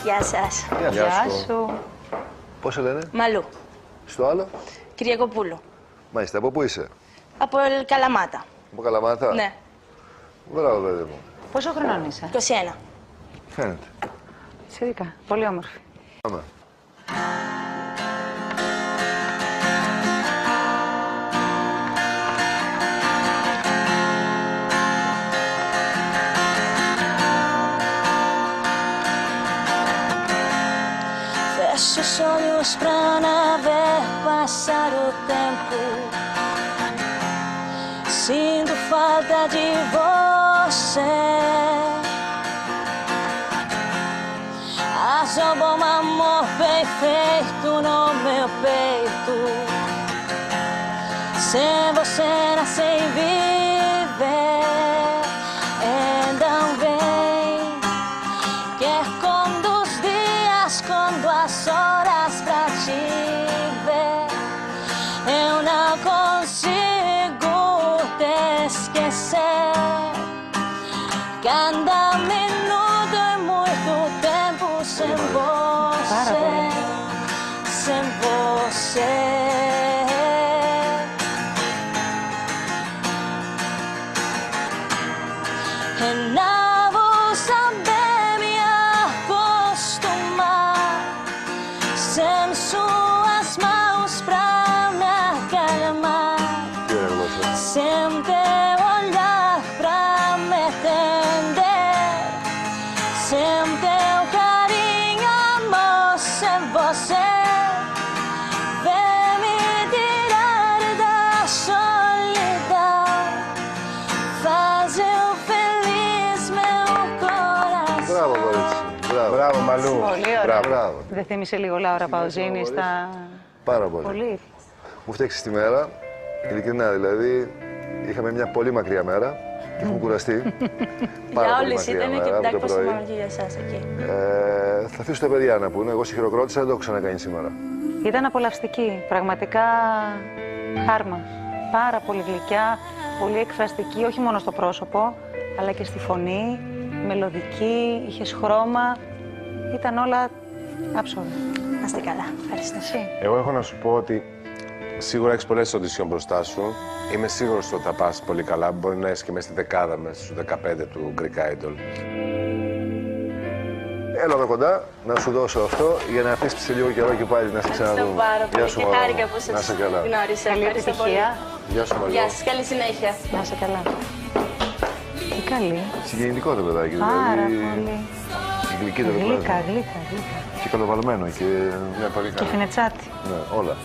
Γεια σας. Γεια σου. Πώς σε λένε? Μαλού. Στο άλλο? Κυριακοπούλου. Μάλιστα, από πού είσαι? Από Καλαμάτα. Από Καλαμάτα? Ναι. Μπράβο, παιδί μου. Πόσο χρονών είσαι? 21. Φαίνεται. Σιρικα. Πολύ όμορφη. Πάμε. Fecho os olhos pra não ver passar o tempo. Sinto falta de você. Assombra um amor perfeito no meu peito. Sem você não sei viver. Então vem, quer conduz dias, quando as horas pra te ver. Eu não consigo te esquecer. Cada minuto é muito tempo sem você. Sem você. E não vou saber me acostumar sem suas mãos pra me acalmar, sem teu olhar pra me entender, sem teu carinho, amor, sem você. Vem me tirar da solidão, faz eu feliz meu coração. Μπράβο, κορίτσι. Μπράβο. Μπράβο, Μαλού. Πολύ ωραία. Μπράβο. Δεν θύμισε λίγο Λάουρα Παουζίνη στα... Πάρα πολύ. Πολύ. Μου φταίξεις τη μέρα. Ειλικρινά, δηλαδή, είχαμε μια πολύ μακριά μέρα και έχουμε κουραστεί. Πάρα Για πολύ όλες μακριά ήταν και μέρα από το εντάξει πόσο πρωί. μάλλον και για εσάς εκεί. Θα αφήσω τα παιδιά να πούνε. Εγώ σε χειροκρότησα, δεν το έχω ξανακάνει σήμερα. Ήταν απολαυστική. Πραγματικά χάρμα. Πάρα πολύ γλυκιά, πολύ εκφραστική, όχι μόνο στο πρόσωπο, αλλά και στη φωνή, μελωδική, είχες χρώμα. Ήταν όλα άψογα. Να είστε καλά. Ευχαριστώ. Εσύ. Εγώ έχω να σου πω ότι σίγουρα έχεις πολλές οντισιόν μπροστά σου. Είμαι σίγουρος ότι θα πας πολύ καλά. Μπορεί να είσαι και μέσα στη δεκάδα, μέσα στους 15 του Greek Idol. Έλα με κοντά, να σου δώσω αυτό για να αφήσεις σε λίγο καιρό και πάλι να σε ξαναδούμε. Ευχαριστώ πάρα πολύ και μωρό χάρηκα μου. που Να σας είσαι καλά. γνώρισα. Καλή Ευχαριστώ πολύ. επιτυχία. Γεια σου, Μαλού. Γεια σας. Καλή συνέχεια. Να είσαι καλά. Τι καλή. Συγκινητικό το παιδάκι, Πάρα δηλαδή. πολύ. Γλυκή το Γλύκα, παιδί. γλύκα, γλύκα. Και καλοβαλμένο και... Ναι, πολύ Και καλά. φινετσάτη. Ναι, όλα.